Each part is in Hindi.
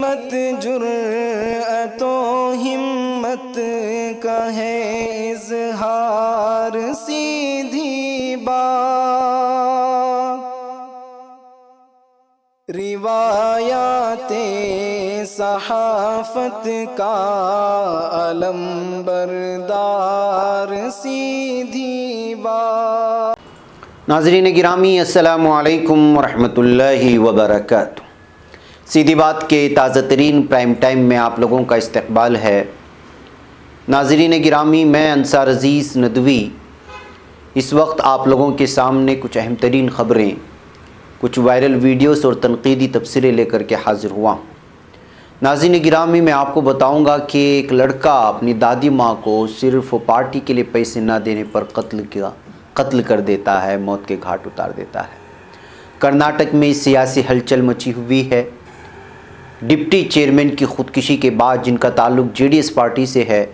हकीकत जुर्अतो हिम्मत का है इजहार, सीधी बात रिवायाते सहाफत का अलम बरदार, सीधी बात। नाज़रीन गिरामी, अस्सलामु अलैकुम वरहमतुल्लाहि वबरकातुहू। सीधी बात के ताज़ा तरीन प्राइम टाइम में आप लोगों का इस्तकबाल है। नाज़रीन गिरामी, मैं अंसार अज़ीज़ नदवी इस वक्त आप लोगों के सामने कुछ अहम तरीन ख़बरें, कुछ वायरल वीडियोस और तनक़ीदी तबसरे लेकर के हाज़िर हुआ। नाज़रीन गिरामी, मैं आपको बताऊंगा कि एक लड़का अपनी दादी माँ को सिर्फ़ पार्टी के लिए पैसे ना देने पर कत्ल कर देता है, मौत के घाट उतार देता है। कर्नाटक में सियासी हलचल मची हुई है। डिप्टी चेयरमैन की ख़ुदकुशी के बाद, जिनका ताल्लुक़ जेडीएस पार्टी से है,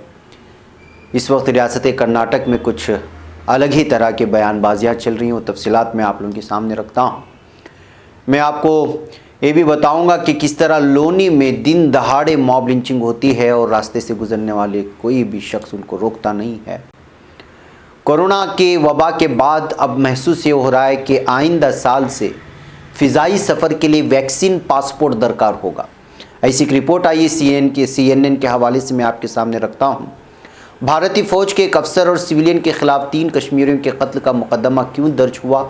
इस वक्त रियासत कर्नाटक में कुछ अलग ही तरह के बयानबाजियाँ चल रही हैं। वो तफसीलात मैं आप लोगों के सामने रखता हूँ। मैं आपको ये भी बताऊंगा कि किस तरह लोनी में दिन दहाड़े मॉब लिंचिंग होती है और रास्ते से गुजरने वाले कोई भी शख्स उनको रोकता नहीं है। कोरोना के वबा के बाद अब महसूस ये हो रहा है कि आइंदा साल से फ़िज़ाई सफ़र के लिए वैक्सीन पासपोर्ट दरकार होगा। ऐसी एक रिपोर्ट आई है CNN के हवाले से, मैं आपके सामने रखता हूँ। भारतीय फ़ौज के एक अफसर और सिविलियन के ख़िलाफ़ 3 कश्मीरियों के कत्ल का मुकदमा क्यों दर्ज हुआ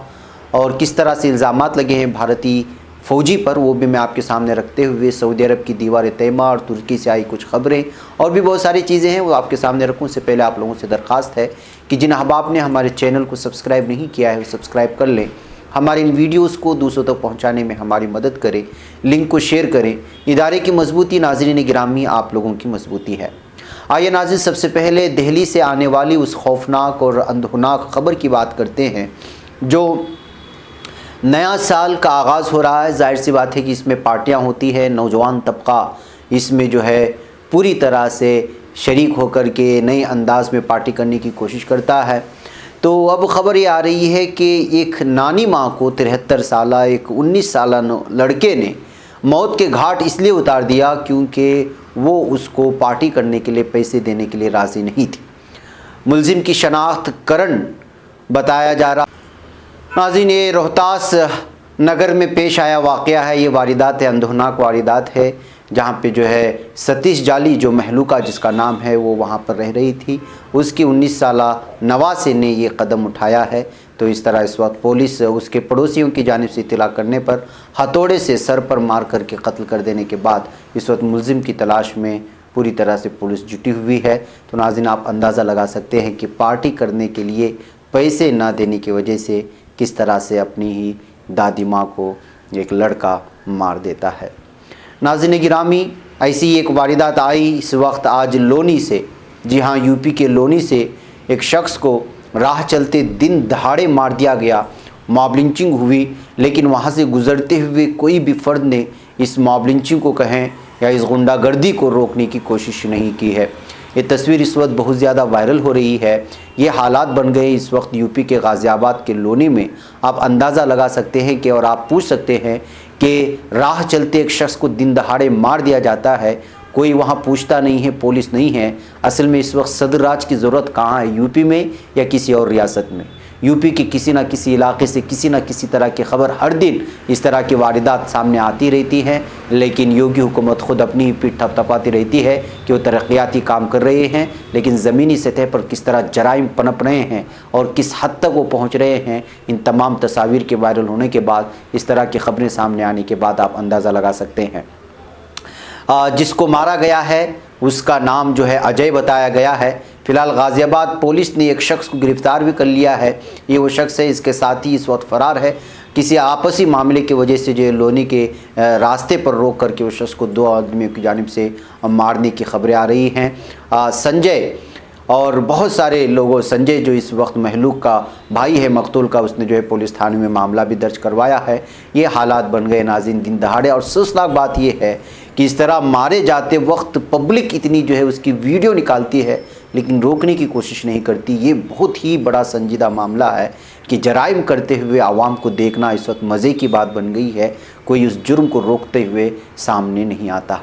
और किस तरह से इल्ज़ामात लगे हैं भारतीय फ़ौजी पर, वो भी मैं आपके सामने रखते हुए सऊदी अरब की दीवार तैमा और तुर्की से आई कुछ ख़बरें और भी बहुत सारी चीज़ें हैं, वो आपके सामने रखूँ। उससे पहले आप लोगों से दरख्वास्त है कि जिन अहबाब ने हमारे चैनल को सब्सक्राइब नहीं किया है वो सब्सक्राइब कर लें। हमारे इन वीडियोज़ को दूसरों तक पहुँचाने में हमारी मदद करें, लिंक को शेयर करें। इदारे की मजबूती नाज़रीन गिरामी आप लोगों की मजबूती है। आइए नाज़रीन, सबसे पहले दिल्ली से आने वाली उस खौफनाक और अंदोनाक ख़बर की बात करते हैं। जो नया साल का आगाज़ हो रहा है, जाहिर सी बात है कि इसमें पार्टियां होती है, नौजवान तबका इसमें जो है पूरी तरह से शरीक होकर के नए अंदाज में पार्टी करने की कोशिश करता है। तो अब ख़बर ये आ रही है कि एक नानी माँ को 73 साल एक 19 साल लड़के ने मौत के घाट इसलिए उतार दिया क्योंकि वो उसको पार्टी करने के लिए पैसे देने के लिए राज़ी नहीं थी। मुलजिम की शनाख्त करण बताया जा रहा। नाज़रीन, ये रोहतास नगर में पेश आया वाक़या है। ये वारदात है, अंदोनाक वारदात है, जहाँ पे जो है सतीश जाली, जो महलूका जिसका नाम है, वो वहाँ पर रह रही थी। उसकी 19 साला नवासे ने ये कदम उठाया है। तो इस तरह इस वक्त पुलिस उसके पड़ोसियों की जानिब से इत्तला करने पर हथौड़े से सर पर मार करके कत्ल कर देने के बाद इस वक्त मुलजिम की तलाश में पूरी तरह से पुलिस जुटी हुई है। तो नाज़रीन, आप अंदाज़ा लगा सकते हैं कि पार्टी करने के लिए पैसे ना देने की वजह से किस तरह से अपनी ही दादी माँ को एक लड़का मार देता है। नाज़रीन गिरामी, ऐसी एक वारदात आई इस वक्त आज लोनी से, जी हाँ, यूपी के लोनी से एक शख्स को राह चलते दिन दहाड़े मार दिया गया। मॉब लिंचिंग हुई, लेकिन वहाँ से गुज़रते हुए कोई भी फ़र्द ने इस मॉब लिंचिंग को कहें या इस गुंडागर्दी को रोकने की कोशिश नहीं की है। ये तस्वीर इस वक्त बहुत ज़्यादा वायरल हो रही है। ये हालात बन गए इस वक्त यूपी के गाज़ियाबाद के लोनी में। आप अंदाज़ा लगा सकते हैं कि, और आप पूछ सकते हैं कि राह चलते एक शख्स को दिन दहाड़े मार दिया जाता है, कोई वहाँ पूछता नहीं है, पुलिस नहीं है। असल में इस वक्त सदर राज की ज़रूरत कहाँ है, यूपी में या किसी और रियासत में? यूपी के किसी न किसी इलाके से किसी न किसी तरह की ख़बर हर दिन इस तरह की वारदात सामने आती रहती हैं, लेकिन योगी हुकूमत ख़ुद अपनी ही पीठ थपथपाती रहती है कि वो तरक्याती काम कर रहे हैं, लेकिन ज़मीनी सतह पर किस तरह जराइम पनप रहे हैं और किस हद तक वो पहुँच रहे हैं, इन तमाम तस्वीर के वायरल होने के बाद, इस तरह की ख़बरें सामने आने के बाद आप अंदाज़ा लगा सकते हैं। जिसको मारा गया है उसका नाम जो है अजय बताया गया है। फ़िलहाल गाज़ियाबाद पुलिस ने एक शख्स को गिरफ़्तार भी कर लिया है। ये वो शख्स है, इसके साथ ही इस वक्त फ़रार है। किसी आपसी मामले की वजह से जो लोनी के रास्ते पर रोक करके उस शख्स को 2 आदमियों की जानिब से मारने की ख़बरें आ रही हैं। संजय और बहुत सारे लोगों, संजय जो इस वक्त महलूक का भाई है मकतूल का, उसने जो है पुलिस थाने में मामला भी दर्ज करवाया है। ये हालात बन गए नाज़रीन दिन दहाड़े। और अफसोसनाक बात ये है कि इस तरह मारे जाते वक्त पब्लिक इतनी जो है उसकी वीडियो निकालती है, लेकिन रोकने की कोशिश नहीं करती। ये बहुत ही बड़ा संजीदा मामला है कि जराइम करते हुए आवाम को देखना इस वक्त मज़े की बात बन गई है। कोई उस जुर्म को रोकते हुए सामने नहीं आता।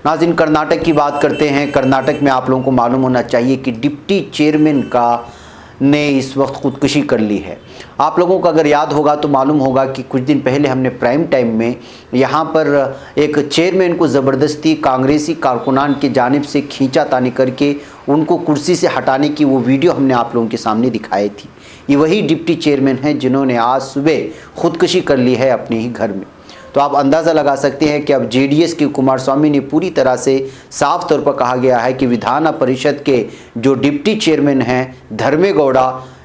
नाज़रीन, कर्नाटक की बात करते हैं। कर्नाटक में आप लोगों को मालूम होना चाहिए कि डिप्टी चेयरमैन का ने इस वक्त खुदकुशी कर ली है। आप लोगों को अगर याद होगा तो मालूम होगा कि कुछ दिन पहले हमने प्राइम टाइम में यहाँ पर एक चेयरमैन को ज़बरदस्ती कांग्रेसी कारकुनान की जानिब से खींचातानी करके उनको कुर्सी से हटाने की वो वीडियो हमने आप लोगों के सामने दिखाई थी। ये वही डिप्टी चेयरमैन हैं जिन्होंने आज सुबह खुदकुशी कर ली है अपने ही घर में। तो आप अंदाज़ा लगा सकते हैं कि अब जेडीएस के कुमारस्वामी ने पूरी तरह से साफ तौर पर कहा गया है कि विधान परिषद के जो डिप्टी चेयरमैन हैं धर्मेगौड़ा,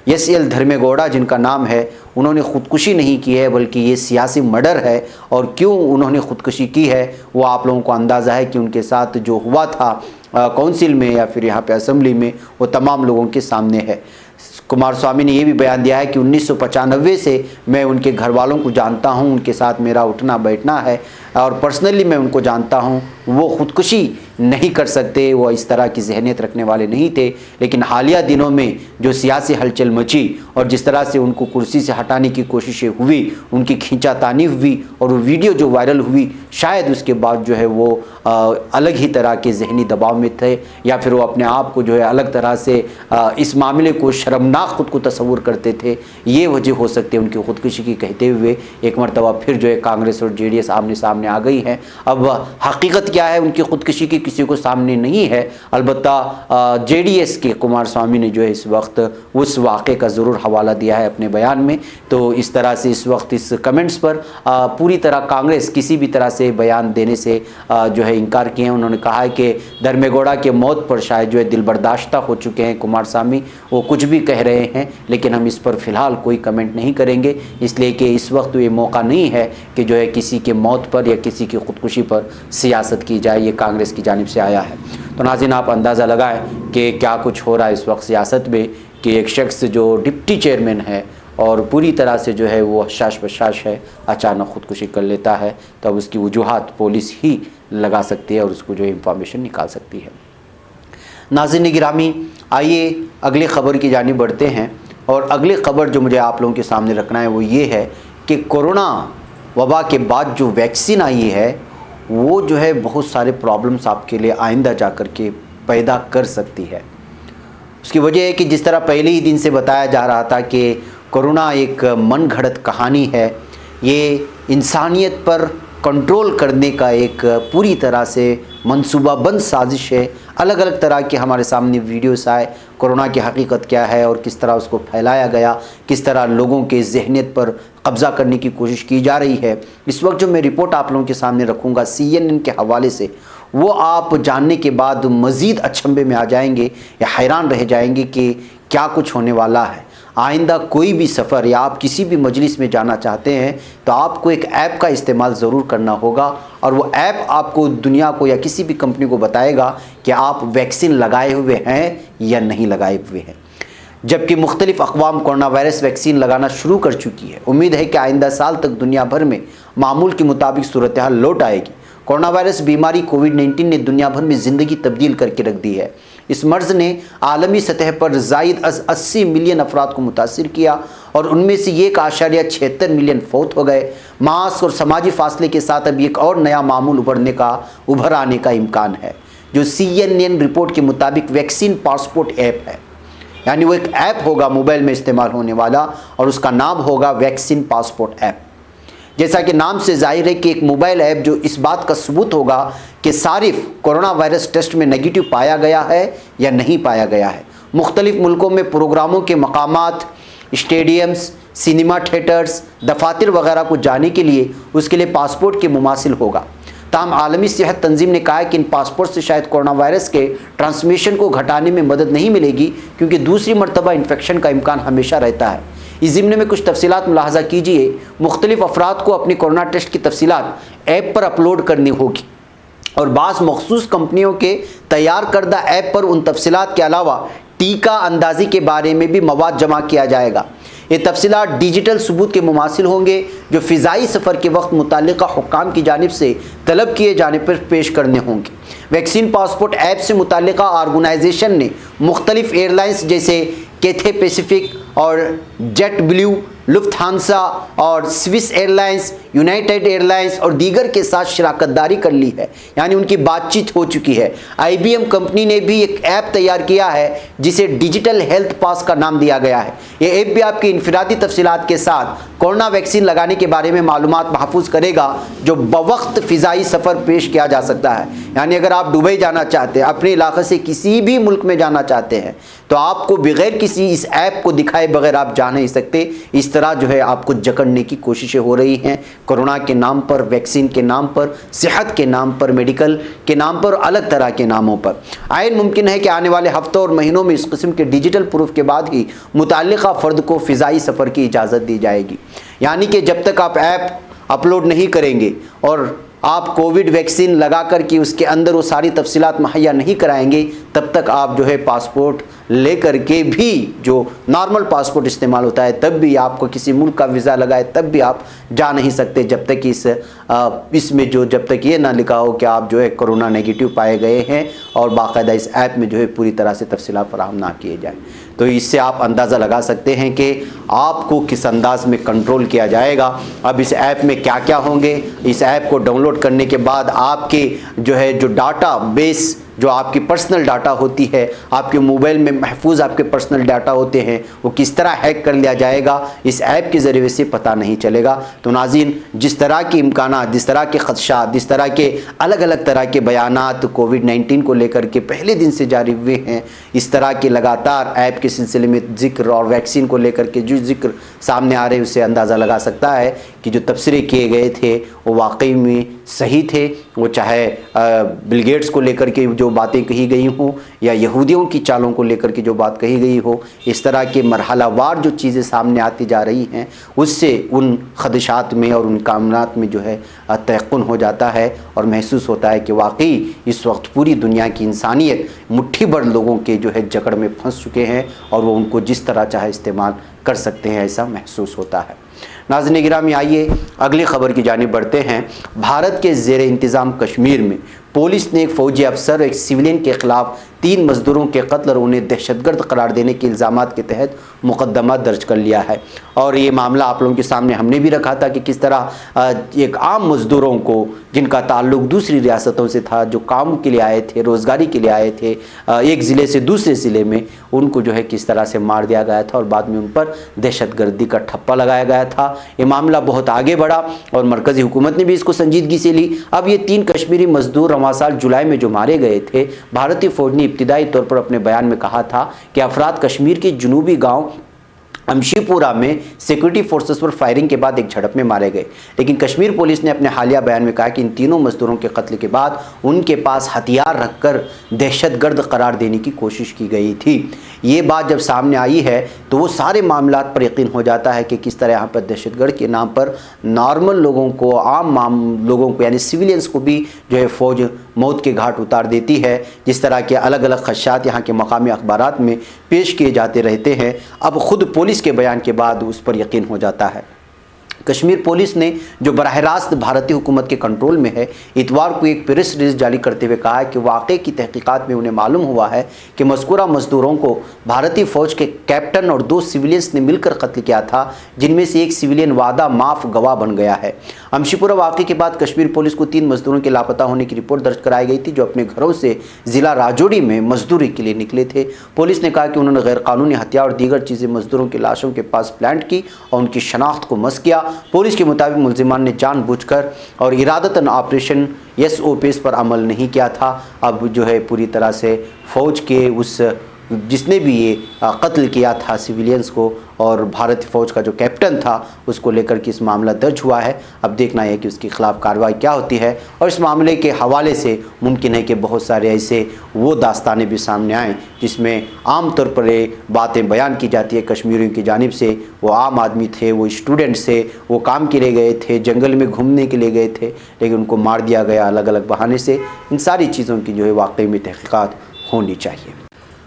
एस.एल. धर्मेगौड़ा जिनका नाम है, उन्होंने ख़ुदकुशी नहीं की है बल्कि ये सियासी मर्डर है। और क्यों उन्होंने ख़ुदकुशी की है वो आप लोगों को अंदाज़ा है कि उनके साथ जो हुआ था काउंसिल में या फिर यहाँ पे असेंबली में वो तमाम लोगों के सामने है। कुमारस्वामी ने ये भी बयान दिया है कि 1995 से मैं उनके घर वालों को जानता हूँ, उनके साथ मेरा उठना बैठना है और पर्सनली मैं उनको जानता हूँ। वो ख़ुदकुशी नहीं कर सकते, वो इस तरह की जहनीत रखने वाले नहीं थे। लेकिन हालिया दिनों में जो सियासी हलचल मची और जिस तरह से उनको कुर्सी से हटाने की कोशिशें हुई, उनकी खींचातानी हुई और वो वीडियो जो वायरल हुई, शायद उसके बाद जो है वो अलग ही तरह के जहनी दबाव में थे या फिर वो अपने आप को जो है अलग तरह से इस मामले को शर्मनाक खुद को तस्वुर करते थे। ये वजह हो सकती है उनकी खुदकुशी की। कहते हुए एक मरतबा फिर जो है कांग्रेस और जेडीएस आमने सामने आ गई हैं। अब हकीकत क्या है उनकी खुदकुशी की किसी को सामने नहीं है। अलबत्ता जेडीएस के कुमारस्वामी ने जो है इस वक्त उस वाक़े का ज़रूर हवाला दिया है अपने बयान में। तो इस तरह से इस वक्त इस कमेंट्स पर पूरी तरह कांग्रेस किसी भी तरह से बयान देने से जो है इनकार किए हैं। उन्होंने कहा है कि धर्मेगौड़ा के मौत पर शायद जो है दिल बर्दाश्ता हो चुके हैं कुमारस्वामी, वो कुछ भी कह रहे हैं, लेकिन हम इस पर फ़िलहाल कोई कमेंट नहीं करेंगे, इसलिए कि इस वक्त ये मौका नहीं है कि जो है किसी के मौत पर या किसी की खुदकुशी पर सियासत की जाए। ये कांग्रेस की जानिब से आया है। तो नाज़रीन, आप अंदाज़ा लगाएं कि क्या कुछ हो रहा है इस वक्त सियासत में कि एक शख्स जो डिप्टी चेयरमैन है और पूरी तरह से जो है वो हशाश बशाश है, अचानक खुदकुशी कर लेता है। तब उसकी वजूहात पुलिस ही लगा सकती है और उसको जो है इंफॉर्मेशन निकाल सकती है। नाज़रीन गिरामी, आइए अगली ख़बर की जानिब बढ़ते हैं। और अगली ख़बर जो मुझे आप लोगों के सामने रखना है वो ये है कि कोरोना वबा के बाद जो वैक्सीन आई है वो जो है बहुत सारे प्रॉब्लम्स आपके लिए आइंदा जा कर के पैदा कर सकती है। उसकी वजह है कि जिस तरह पहले ही दिन से बताया जा रहा था कि कोरोना एक मन घड़त कहानी है, ये इंसानियत पर कंट्रोल करने का एक पूरी तरह से मंसूबाबंद साजिश है। अलग अलग तरह के हमारे सामने वीडियोस आए, कोरोना की हकीकत क्या है और किस तरह उसको फैलाया गया, किस तरह लोगों के जहनीत पर कब्ज़ा करने की कोशिश की जा रही है। इस वक्त जो मैं रिपोर्ट आप लोगों के सामने रखूँगा CNN के हवाले से, वो आप जानने के बाद मज़ीद अचंभे में आ जाएंगे या हैरान रह जाएंगे कि क्या कुछ होने वाला है। आइंदा कोई भी सफ़र या आप किसी भी मजलिस में जाना चाहते हैं तो आपको एक ऐप का इस्तेमाल ज़रूर करना होगा और वो ऐप आपको दुनिया को या किसी भी कंपनी को बताएगा कि आप वैक्सीन लगाए हुए हैं या नहीं लगाए हुए हैं। जबकि मुख्तलिफ़ अक़वाम कोरोना वायरस वैक्सीन लगाना शुरू कर चुकी है। उम्मीद है कि आइंदा साल तक दुनिया भर में मामूल के मुताबिक सूरत हाल लौट आएगी। कोरोना वायरस बीमारी कोविड-19 ने दुनिया भर में ज़िंदगी तब्दील करके रख दी है। इस मर्ज़ ने आलमी सतह पर ज़ायद 80 मिलियन अफराद को मुतासिर किया और उनमें से 1.76 मिलियन फौत हो गए। मास्क और समाजी फासले के साथ अब एक और नया मामूल उभर आने का इम्कान है, जो CNN रिपोर्ट के मुताबिक वैक्सीन पासपोर्ट ऐप है। यानी वो एक ऐप होगा मोबाइल में इस्तेमाल होने वाला और उसका नाम होगा वैक्सीन पासपोर्ट ऐप। जैसा कि नाम से जाहिर है कि एक मोबाइल ऐप जो इस बात का सबूत होगा कि सारिफ कोरोना वायरस टेस्ट में नेगेटिव पाया गया है या नहीं पाया गया है। मुख्तलिफ मुल्कों में प्रोग्रामों के मकामात, स्टेडियम्स, सिनेमा थिएटर्स, दफातर वगैरह को जाने के लिए उसके लिए पासपोर्ट के मुमासिल होगा। ताहम आलमी सेहत तंजीम ने कहा है कि इन पासपोर्ट से शायद कोरोना वायरस के ट्रांसमिशन को घटाने में मदद नहीं मिलेगी, क्योंकि दूसरी मरतबा इन्फेक्शन का इम्कान हमेशा रहता है। इस ज़िम्ने में कुछ तफसीलात मुलाहजा कीजिए। मुख्तलिफ अफराद को अपनी कोरोना टेस्ट की तफसीलात ऐप पर अपलोड करनी होगी और बाज़ मखसूस कंपनियों के तैयार करदा ऐप पर उन तफसीलात के अलावा टीका अंदाज़ी के बारे में भी मवाद जमा किया जाएगा। ये तफसीलात डिजिटल सबूत के मुमासिल होंगे जो फ़िज़ाई सफ़र के वक्त मुतल्लिका हुक्काम की जानिब से तलब किए जाने पर पेश करने होंगे। वैक्सीन पासपोर्ट ऐप से मुतल्लिका ऑर्गेनाइजेशन ने मुख्तलिफ एयरलाइंस जैसे कैथे पैसिफिक और जेट ब्लू, लुफ्थहांसा और स्विस एयरलाइंस, यूनाइटेड एयरलाइंस और दीगर के साथ शराकतदारी कर ली है, यानी उनकी बातचीत हो चुकी है। IBM कंपनी ने भी एक ऐप तैयार किया है जिसे डिजिटल हेल्थ पास का नाम दिया गया है। ये ऐप भी आपकी इनफरादी तफसीलात के साथ कोरोना वैक्सीन लगाने के बारे में मालूमात महफूज करेगा, जो बवक्त फ़िज़ाई सफ़र पेश किया जा सकता है। यानी अगर आप दुबई जाना चाहते हैं, अपने इलाके से किसी भी मुल्क में जाना चाहते हैं, तो आपको बगैर किसी इस ऐप को दिखाए बगैर आप जा नहीं सकते। इस तरह जो है आपको जकड़ने की कोशिशें हो रही हैं, कोरोना के नाम पर, वैक्सीन के नाम पर, सेहत के नाम पर, मेडिकल के नाम पर, अलग तरह के नामों पर। आइन मुमकिन है कि आने वाले हफ्तों और महीनों में इस किस्म के डिजिटल प्रूफ के बाद ही मुताल्लिक़ा फ़र्द को फ़िज़ाई सफ़र की इजाज़त दी जाएगी। यानी कि जब तक आप ऐप अपलोड नहीं करेंगे और आप कोविड वैक्सीन लगा कर के उसके अंदर वो सारी तफसीलात मुहैया नहीं कराएंगे, तब तक आप जो है पासपोर्ट ले कर के भी, जो नॉर्मल पासपोर्ट इस्तेमाल होता है, तब भी आपको किसी मुल्क का वीज़ा लगाए तब भी आप जा नहीं सकते, जब तक इसमें जब तक ये ना लिखा हो कि आप जो है कोरोना नेगेटिव पाए गए हैं और बाकायदा इस ऐप में जो है पूरी तरह से तफसीलात फराहम ना किए जाएँ। तो इससे आप अंदाज़ा लगा सकते हैं कि आपको किस अंदाज में कंट्रोल किया जाएगा। अब इस ऐप में क्या क्या होंगे, इस ऐप को डाउनलोड करने के बाद आपके जो है जो डाटा बेस, जो आपकी पर्सनल डाटा होती है, आपके मोबाइल में महफूज आपके पर्सनल डाटा होते हैं, वो किस तरह हैक कर लिया जाएगा इस ऐप के ज़रिए से पता नहीं चलेगा। तो नाज़रीन, जिस तरह के इम्कानात, जिस तरह के ख़दशात, जिस तरह के अलग अलग तरह के बयानात कोविड-19 को लेकर के पहले दिन से जारी हुए हैं, इस तरह के लगातार ऐप के सिलसिले में ज़िक्र और वैक्सीन को लेकर के जो ज़िक्र सामने आ रहे हैं, उससे अंदाज़ा लगा सकता है कि जो तबसरे किए गए थे वो वाकई में सही थे। वो चाहे बिल गेट्स को लेकर के जो बातें कही गई हों या यहूदियों की चालों को लेकर के जो बात कही गई हो, इस तरह के मरहलावार जो चीज़ें सामने आती जा रही हैं, उससे उन खदशात में और उन कामनात में जो है तयक़ुन हो जाता है और महसूस होता है कि वाकई इस वक्त पूरी दुनिया की इंसानियत मुट्ठी भर लोगों के जो है जकड़ में फंस चुके हैं और वो उनको जिस तरह चाहे इस्तेमाल कर सकते हैं, ऐसा महसूस होता है। नाज़रीन गिरामी, आइए अगली ख़बर की जानिब बढ़ते हैं। भारत के ज़ेर इंतज़ाम कश्मीर में पुलिस ने एक फ़ौजी अफसर और एक सिविलियन के ख़िलाफ़ 3 मज़दूरों के कत्ल और उन्हें दहशतगर्द करार देने के इल्ज़ामात के तहत मुकदमा दर्ज कर लिया है। और ये मामला आप लोगों के सामने हमने भी रखा था कि किस तरह एक आम मज़दूरों को, जिनका ताल्लुक़ दूसरी रियासतों से था, जो काम के लिए आए थे, रोज़गारी के लिए आए थे, एक ज़िले से दूसरे ज़िले में, उनको जो है किस तरह से मार दिया गया था और बाद में उन पर दहशतगर्दी का ठप्पा लगाया गया था। ये मामला बहुत आगे बढ़ा और मरकज़ी हुकूमत ने भी इसको संजीदगी से ली। अब ये 3 कश्मीरी मज़दूर रवां साल जुलाई में जो मारे गए थे, भारतीय फ़ौज ने इब्तिदाई तौर पर अपने बयान में कहा था कि अफराद कश्मीर के जुनूबी गाँव अमशीपुरा में सिक्योरिटी फोर्सेस पर फायरिंग के बाद एक झड़प में मारे गए। लेकिन कश्मीर पुलिस ने अपने हालिया बयान में कहा कि इन तीनों मजदूरों के कत्ल के बाद उनके पास हथियार रखकर दहशतगर्द करार देने की कोशिश की गई थी। ये बात जब सामने आई है तो वो सारे मामलात पर यकीन हो जाता है कि किस तरह यहाँ पर दहशतगर्द के नाम पर नॉर्मल लोगों को, आम लोगों को, यानी सिविलियंस को भी जो है फ़ौज मौत के घाट उतार देती है। जिस तरह के अलग अलग खदशात यहाँ के मकामी अखबारात में पेश किए जाते रहते हैं, अब ख़ुद पुलिस के बयान के बाद उस पर यकीन हो जाता है। कश्मीर पुलिस ने, जो बराह रास्त भारतीय हुकूमत के कंट्रोल में है, इतवार को एक प्रेस रिलीज जारी करते हुए कहा है कि वाक़े की तहकीकात में उन्हें मालूम हुआ है कि मज़कूरा मज़दूरों को भारतीय फ़ौज के कैप्टन और 2 सिविलियंस ने मिलकर कत्ल किया था, जिनमें से एक सिविलियन वादा माफ़ गवाह बन गया है। अमशीपुरा वाक़े के बाद कश्मीर पुलिस को 3 मज़दूरों के लापता होने की रिपोर्ट दर्ज कराई गई थी, जो अपने घरों से ज़िला राजौरी में मजदूरी के लिए निकले थे। पुलिस ने कहा कि उन्होंने गैरकानूनी हथियार और दीगर चीज़ें मज़दूरों की लाशों के पास प्लांट की और उनकी शनाख्त को मस किया। पुलिस के मुताबिक मुलजिमान ने जानबूझकर और इरादतन ऑपरेशन SOPs पर अमल नहीं किया था। अब जो है पूरी तरह से फ़ौज के उस जिसने भी ये कत्ल किया था सिविलियंस को और भारतीय फ़ौज का जो कैप्टन था, उसको लेकर के इस मामला दर्ज हुआ है। अब देखना है कि उसके ख़िलाफ़ कार्रवाई क्या होती है और इस मामले के हवाले से मुमकिन है कि बहुत सारे ऐसे वो दास्तानें भी सामने आएँ जिसमें आम तौर पर ये बातें बयान की जाती है कश्मीरियों की जानिब से। वो आम आदमी थे, वो स्टूडेंट से, वो काम के लिए गए थे, जंगल में घूमने के लिए गए थे, लेकिन उनको मार दिया गया अलग अलग बहाने से। इन सारी चीज़ों की जो है वाकई में तहक़ीक़ात होनी चाहिए।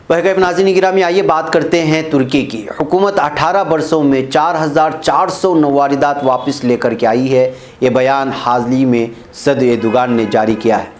वह नाज़रीन गिरामी, आइए बात करते हैं तुर्की की। हुकूमत 18 बरसों में 4409 वारिदात वापस लेकर के आई है। ये बयान हाल ही में सदर एर्दोगान ने जारी किया है।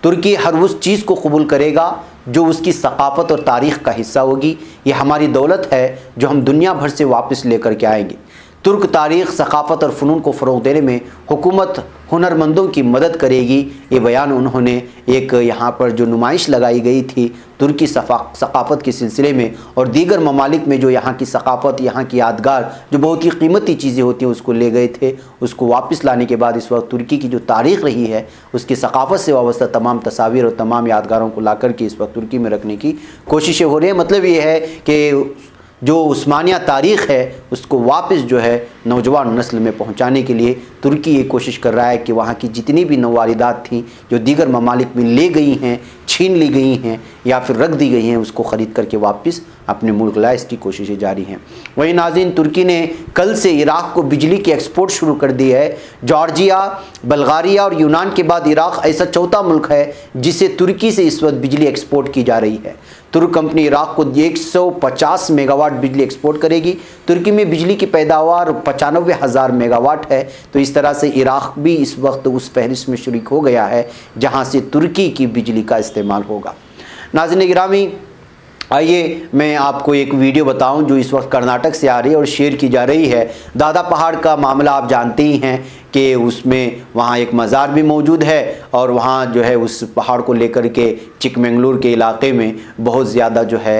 तुर्की हर उस चीज़ को कबूल करेगा जो उसकी सकाफ़त और तारीख़ का हिस्सा होगी। ये हमारी दौलत है जो हम दुनिया भर से वापस लेकर के आएंगे। तुर्क तारीख़, सकाफ़त और फ़नून को फ़रोग़ देने में हुकूमत हुनरमंदों की मदद करेगी। ये बयान उन्होंने एक यहाँ पर जो नुमाइश लगाई गई थी तुर्की सकाफ़त के सिलसिले में और दीगर ममालिक में जो यहाँ की सकाफ़त, यहाँ की यादगार जो बहुत ही कीमती चीज़ें होती हैं उसको ले गए थे, उसको वापस लाने के बाद इस वक्त तुर्की की जो तारीख़ रही है उसकी सकाफ़त से वाबस्ता तमाम तस्वीर और तमाम यादगारों को ला कर के इस वक्त तुर्की में रखने की कोशिशें हो रही हैं। मतलब ये है कि जो उस्मानिया तारीख़ है उसको वापस जो है नौजवान नस्ल में पहुंचाने के लिए तुर्की ये कोशिश कर रहा है कि वहाँ की जितनी भी नवारिदात थी जो दीगर ममालिक में ले गई हैं, छीन ली गई हैं या फिर रख दी गई हैं, उसको ख़रीद करके वापस अपने मुल्क लाए, इसकी कोशिशें जारी हैं। वहीं नाज़रीन, तुर्की ने कल से इराक़ को बिजली की एक्सपोर्ट शुरू कर दी है। जॉर्जिया, बल्गारिया और यूनान के बाद इराक़ ऐसा चौथा मुल्क है जिसे तुर्की से इस वक्त बिजली एक्सपोर्ट की जा रही है। तुर्क कंपनी इराक़ को 150 मेगावाट बिजली एक्सपोर्ट करेगी। तुर्की में बिजली की पैदावार 95,000 मेगावाट है। तो इस तरह से इराक़ भी इस वक्त उस फहरिस्त में शरीक हो गया है जहाँ से तुर्की की बिजली का इस्तेमाल होगा। नाज़रीन गिरामी, आइए मैं आपको एक वीडियो बताऊं जो इस वक्त कर्नाटक से आ रही है और शेयर की जा रही है। दादा पहाड़ का मामला आप जानते ही हैं कि उसमें वहाँ एक मज़ार भी मौजूद है और वहाँ जो है उस पहाड़ को लेकर के चिकमंगलूर के इलाके में बहुत ज़्यादा जो है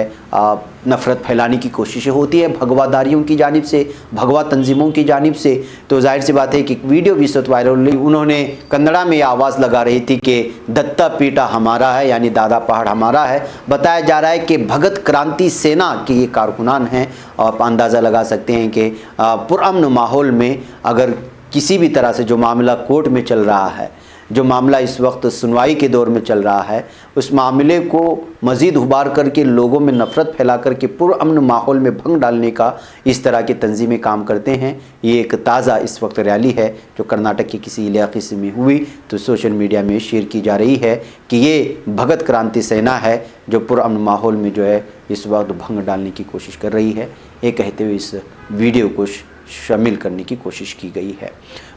नफ़रत फैलाने की कोशिशें होती है भगवादारियों की जानिब से, भगवा तंजीमों की जानिब से। तो जाहिर सी बात है कि वीडियो भी इस वक्त वायरल हुई। उन्होंने कन्नड़ा में आवाज़ लगा रही थी कि दत्ता पीटा हमारा है, यानी दादा पहाड़ हमारा है। बताया जा रहा है कि भगत क्रांति सेना के ये कारकुनान हैं और आप अंदाज़ा लगा सकते हैं कि पुरअमन माहौल में अगर किसी भी तरह से जो मामला कोर्ट में चल रहा है, जो मामला इस वक्त सुनवाई के दौर में चल रहा है, उस मामले को मज़ीद उबार करके लोगों में नफ़रत फैला करके पुरअमन माहौल में भंग डालने का इस तरह की तंजीमें काम करते हैं। ये एक ताज़ा इस वक्त रैली है जो कर्नाटक के किसी इलाके से में हुई, तो सोशल मीडिया में शेयर की जा रही है कि ये भगत क्रांति सेना है जो पुरअमन माहौल में जो है इस वक्त भंग डालने की कोशिश कर रही है। ये कहते हुए इस वीडियो को शामिल करने की कोशिश की गई है।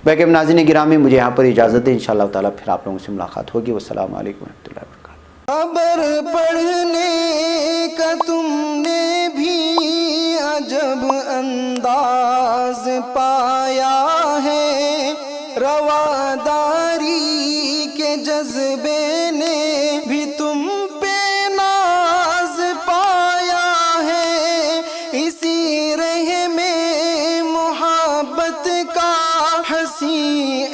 बाकी नाज़रीन गिरामी, मुझे यहाँ पर इजाज़त है। इंशाअल्लाह ताला फिर आप लोगों से मुलाकात होगी। वस्सलामु अलैकुम रहमतुल्लाहि व बरकातुहू। खबर पढ़ने का तुमने भी अजब अंदाज पाया है, रवादारी के जज्बे ने भी तुम पे नाज पाया है। इसी रह में मोहब्बत का हंसी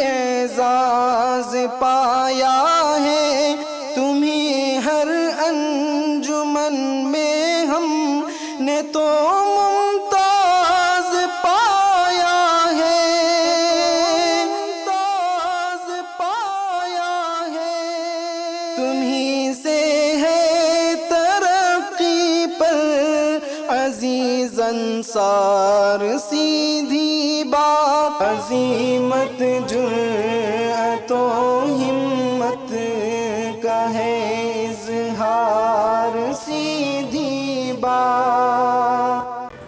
एजाज पाया है। तुम्हें हर अंजुमन में हमने तो मुमताज पाया है, मुमताज पाया है। तुम्हीं से है तरक्की पर अजीज अंसार, सीधी बात अजीमत जुर्अतों